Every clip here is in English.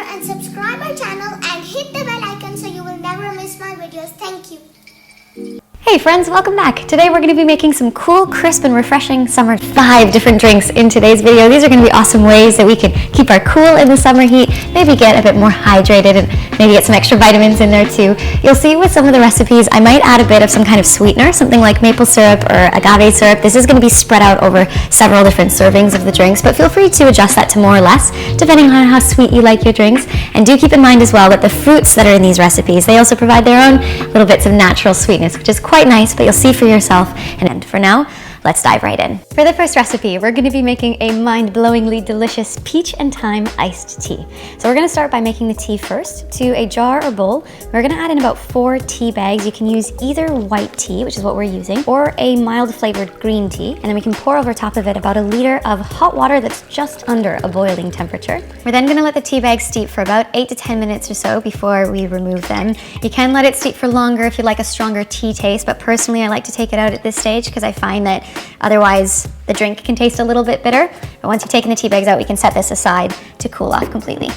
and subscribe our channel and hit the bell icon so you will never miss my videos. Thank you. Hey friends, welcome back. Today we're going to be making some cool, crisp, and refreshing summer 5 different drinks in today's video. These are going to be awesome ways that we can keep our cool in the summer heat, maybe get a bit more hydrated, and maybe get some extra vitamins in there too. You'll see with some of the recipes, I might add a bit of some kind of sweetener, something like maple syrup or agave syrup. This is going to be spread out over several different servings of the drinks, but feel free to adjust that to more or less, depending on how sweet you like your drinks. And do keep in mind as well that the fruits that are in these recipes, they also provide their own little bits of natural sweetness, which is quite nice, but you'll see for yourself. And for now, let's dive right in. For the first recipe, we're going to be making a mind-blowingly delicious peach and thyme iced tea. So we're going to start by making the tea first. To a jar or bowl, we're going to add in about 4 tea bags. You can use either white tea, which is what we're using, or a mild flavored green tea. And then we can pour over top of it about 1 liter of hot water that's just under a boiling temperature. We're then going to let the tea bags steep for about 8 to 10 minutes or so before we remove them. You can let it steep for longer if you'd like a stronger tea taste, but personally I like to take it out at this stage because I find that otherwise the drink can taste a little bit bitter. But once you've taken the tea bags out, we can set this aside to cool off completely.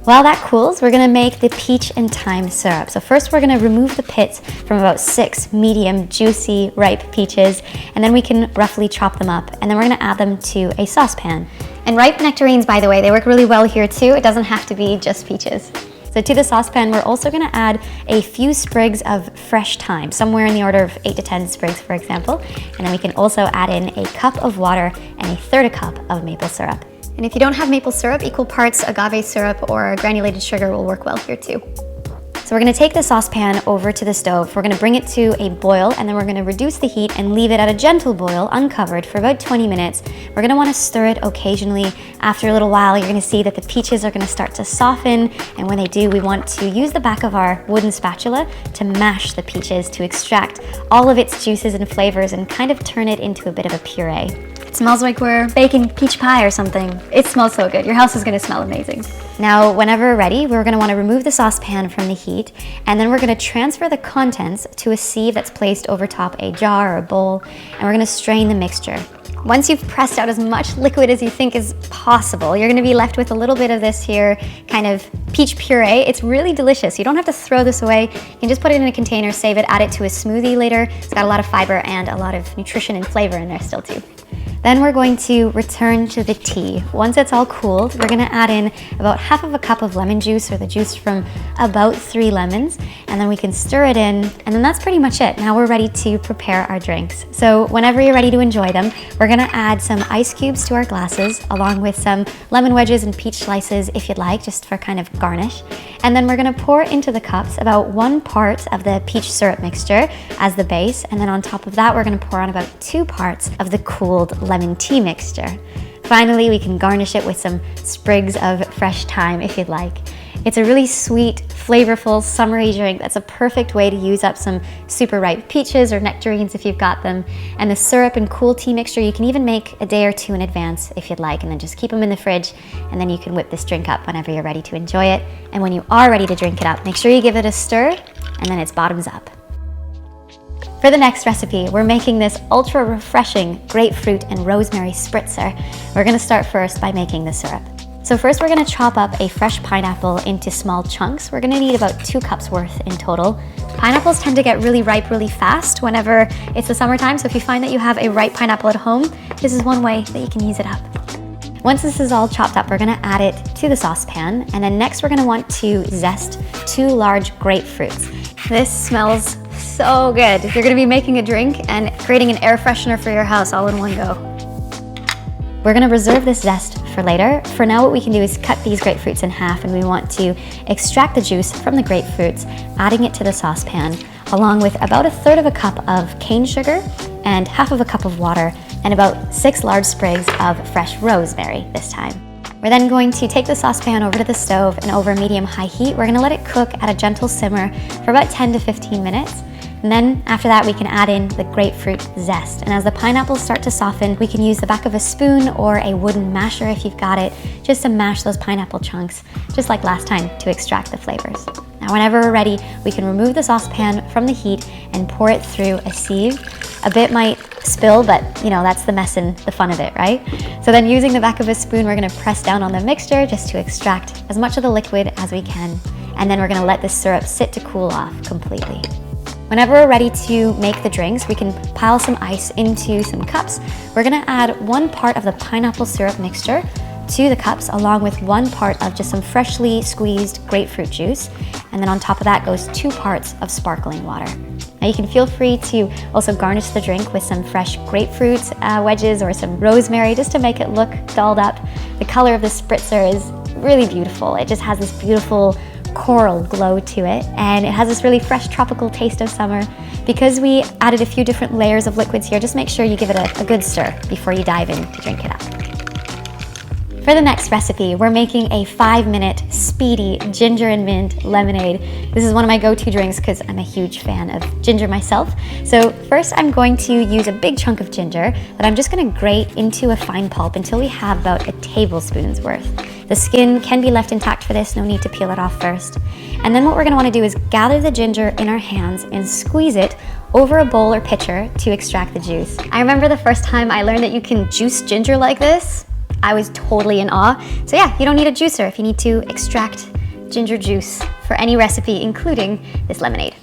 While that cools, we're gonna make the peach and thyme syrup. So first we're gonna remove the pits from about 6 medium, juicy, ripe peaches, and then we can roughly chop them up, and then we're gonna add them to a saucepan. And ripe nectarines, by the way, they work really well here too. It doesn't have to be just peaches. So to the saucepan, we're also gonna add a few sprigs of fresh thyme, somewhere in the order of 8 to 10 sprigs, for example. And then we can also add in a cup of water and 1/3 cup of maple syrup. And if you don't have maple syrup, equal parts agave syrup or granulated sugar will work well here too. So we're gonna take the saucepan over to the stove. We're gonna bring it to a boil, and then we're gonna reduce the heat and leave it at a gentle boil, uncovered, for about 20 minutes. We're gonna wanna stir it occasionally. After a little while, you're gonna see that the peaches are gonna start to soften, and when they do, we want to use the back of our wooden spatula to mash the peaches to extract all of its juices and flavors and kind of turn it into a bit of a puree. It smells like we're baking peach pie or something. It smells so good. Your house is gonna smell amazing. Now, whenever we're ready, we're gonna wanna remove the saucepan from the heat, and then we're gonna transfer the contents to a sieve that's placed over top a jar or a bowl, and we're gonna strain the mixture. Once you've pressed out as much liquid as you think is possible, you're gonna be left with a little bit of this here kind of peach puree. It's really delicious. You don't have to throw this away. You can just put it in a container, save it, add it to a smoothie later. It's got a lot of fiber and a lot of nutrition and flavor in there still too. Then we're going to return to the tea. Once it's all cooled, we're gonna add in about 1/2 cup of lemon juice, or the juice from about 3 lemons, and then we can stir it in, and then that's pretty much it. Now we're ready to prepare our drinks. So whenever you're ready to enjoy them, we're gonna add some ice cubes to our glasses, along with some lemon wedges and peach slices if you'd like, just for kind of garnish. And then we're gonna pour into the cups about 1 part of the peach syrup mixture as the base, and then on top of that, we're gonna pour on about 2 parts of the cooled lemon tea mixture. Finally, we can garnish it with some sprigs of fresh thyme if you'd like. It's a really sweet, flavorful, summery drink that's a perfect way to use up some super ripe peaches or nectarines if you've got them. And the syrup and cool tea mixture, you can even make a day or 2 in advance if you'd like, and then just keep them in the fridge, and then you can whip this drink up whenever you're ready to enjoy it. And when you are ready to drink it up, make sure you give it a stir, and then it's bottoms up. For the next recipe, we're making this ultra refreshing grapefruit and rosemary spritzer. We're gonna start first by making the syrup. So first we're gonna chop up a fresh pineapple into small chunks. We're gonna need about 2 cups worth in total. Pineapples tend to get really ripe really fast whenever it's the summertime, so if you find that you have a ripe pineapple at home, this is one way that you can use it up. Once this is all chopped up, we're gonna add it to the saucepan, and then next we're gonna want to zest 2 large grapefruits. This smells so good. You're gonna be making a drink and creating an air freshener for your house all in one go. We're gonna reserve this zest for later. For now, what we can do is cut these grapefruits in half, and we want to extract the juice from the grapefruits, adding it to the saucepan, along with about 1/3 cup of cane sugar and 1/2 cup of water, and about 6 large sprigs of fresh rosemary this time. We're then going to take the saucepan over to the stove, and over medium-high heat, we're gonna let it cook at a gentle simmer for about 10 to 15 minutes. And then after that, we can add in the grapefruit zest. And as the pineapples start to soften, we can use the back of a spoon or a wooden masher if you've got it, just to mash those pineapple chunks, just like last time, to extract the flavors. Now, whenever we're ready, we can remove the saucepan from the heat and pour it through a sieve. A bit might spill, but you know, that's the mess and the fun of it, right? So then using the back of a spoon, we're gonna press down on the mixture just to extract as much of the liquid as we can. And then we're gonna let this syrup sit to cool off completely. Whenever we're ready to make the drinks, we can pile some ice into some cups. We're gonna add 1 part of the pineapple syrup mixture to the cups, along with 1 part of just some freshly squeezed grapefruit juice. And then on top of that goes 2 parts of sparkling water. Now you can feel free to also garnish the drink with some fresh grapefruit wedges or some rosemary just to make it look dolled up. The color of the spritzer is really beautiful. It just has this beautiful coral glow to it, and it has this really fresh tropical taste of summer. Because we added a few different layers of liquids here, just make sure you give it a good stir before you dive in to drink it up. For the next recipe, we're making a 5-minute speedy ginger and mint lemonade. This is one of my go-to drinks because I'm a huge fan of ginger myself. So first I'm going to use a big chunk of ginger that I'm just gonna grate into a fine pulp until we have about a tablespoon's worth. The skin can be left intact for this, no need to peel it off first. And then what we're gonna wanna do is gather the ginger in our hands and squeeze it over a bowl or pitcher to extract the juice. I remember the first time I learned that you can juice ginger like this, I was totally in awe. So yeah, you don't need a juicer if you need to extract ginger juice for any recipe, including this lemonade.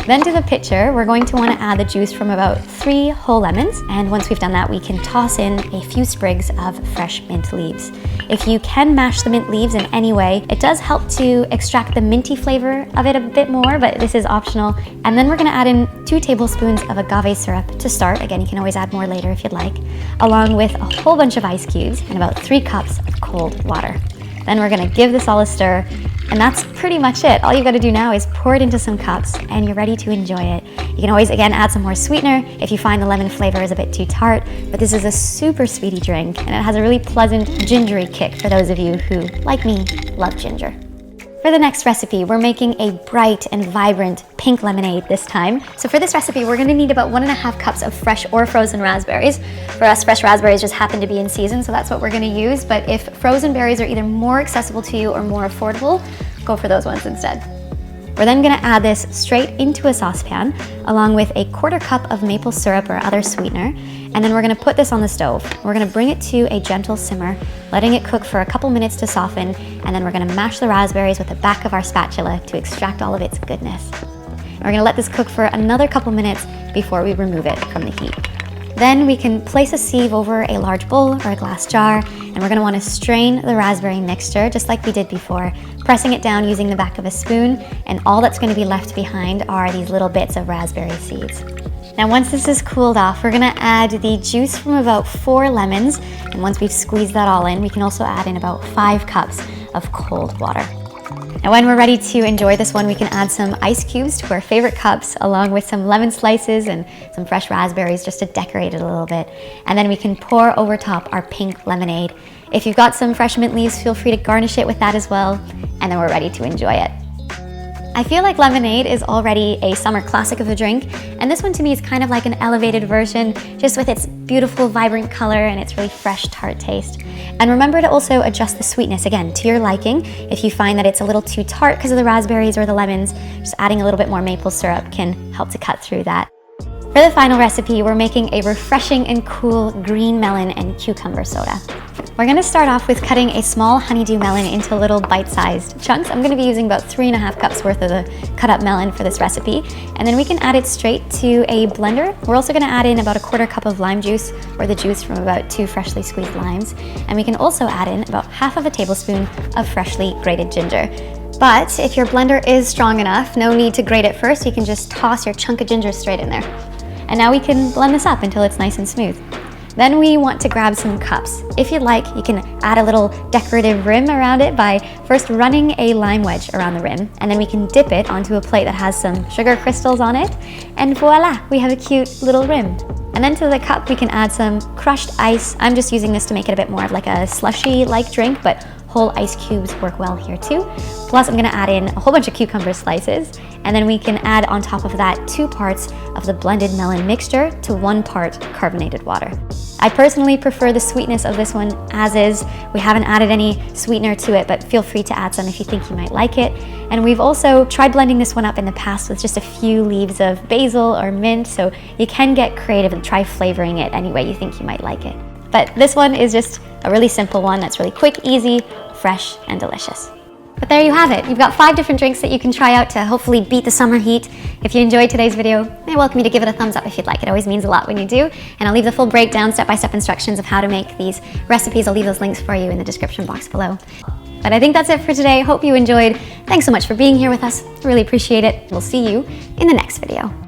Then to the pitcher, we're going to want to add the juice from about 3 whole lemons. And once we've done that, we can toss in a few sprigs of fresh mint leaves. If you can mash the mint leaves in any way, it does help to extract the minty flavor of it a bit more, but this is optional. And then we're going to add in 2 tablespoons of agave syrup to start. Again, you can always add more later if you'd like, along with a whole bunch of ice cubes and about 3 cups of cold water. Then we're going to give this all a stir. And that's pretty much it. All you gotta do now is pour it into some cups and you're ready to enjoy it. You can always, again, add some more sweetener if you find the lemon flavor is a bit too tart, but this is a super speedy drink and it has a really pleasant gingery kick for those of you who, like me, love ginger. For the next recipe, we're making a bright and vibrant pink lemonade this time. So for this recipe, we're gonna need about 1.5 cups of fresh or frozen raspberries. For us, fresh raspberries just happen to be in season, so that's what we're gonna use. But if frozen berries are either more accessible to you or more affordable, go for those ones instead. We're then gonna add this straight into a saucepan, along with a 1/4 cup of maple syrup or other sweetener. And then we're gonna put this on the stove. We're gonna bring it to a gentle simmer, letting it cook for a couple minutes to soften, and then we're gonna mash the raspberries with the back of our spatula to extract all of its goodness. And we're gonna let this cook for another couple minutes before we remove it from the heat. Then we can place a sieve over a large bowl or a glass jar, and we're gonna wanna strain the raspberry mixture just like we did before, pressing it down using the back of a spoon, and all that's gonna be left behind are these little bits of raspberry seeds. Now once this is cooled off, we're gonna add the juice from about 4 lemons, and once we've squeezed that all in, we can also add in about 5 cups of cold water. Now when we're ready to enjoy this one, we can add some ice cubes to our favorite cups, along with some lemon slices and some fresh raspberries just to decorate it a little bit. And then we can pour over top our pink lemonade. If you've got some fresh mint leaves, feel free to garnish it with that as well, and then we're ready to enjoy it. I feel like lemonade is already a summer classic of a drink, and this one to me is kind of like an elevated version, just with its beautiful, vibrant color and its really fresh, tart taste. And remember to also adjust the sweetness, again, to your liking. If you find that it's a little too tart because of the raspberries or the lemons, just adding a little bit more maple syrup can help to cut through that. For the final recipe, we're making a refreshing and cool green melon and cucumber soda. We're gonna start off with cutting a small honeydew melon into little bite-sized chunks. I'm gonna be using about 3.5 cups worth of the cut up melon for this recipe. And then we can add it straight to a blender. We're also gonna add in about a 1/4 cup of lime juice, or the juice from about 2 freshly squeezed limes. And we can also add in about 1/2 tablespoon of freshly grated ginger. But if your blender is strong enough, no need to grate it first. You can just toss your chunk of ginger straight in there. And now we can blend this up until it's nice and smooth. Then we want to grab some cups. If you'd like, you can add a little decorative rim around it by first running a lime wedge around the rim, and then we can dip it onto a plate that has some sugar crystals on it, and voila, we have a cute little rim. And then to the cup, we can add some crushed ice. I'm just using this to make it a bit more of like a slushy-like drink, but whole ice cubes work well here too. Plus, I'm gonna add in a whole bunch of cucumber slices, and then we can add on top of that 2 parts of the blended melon mixture to 1 part carbonated water. I personally prefer the sweetness of this one as is. We haven't added any sweetener to it, but feel free to add some if you think you might like it. And we've also tried blending this one up in the past with just a few leaves of basil or mint, so you can get creative and try flavoring it any way you think you might like it. But this one is just a really simple one that's really quick, easy, fresh, and delicious. But there you have it. You've got 5 different drinks that you can try out to hopefully beat the summer heat. If you enjoyed today's video, I welcome you to give it a thumbs up if you'd like. It always means a lot when you do. And I'll leave the full breakdown, step-by-step instructions of how to make these recipes. I'll leave those links for you in the description box below. But I think that's it for today. Hope you enjoyed. Thanks so much for being here with us. Really appreciate it. We'll see you in the next video.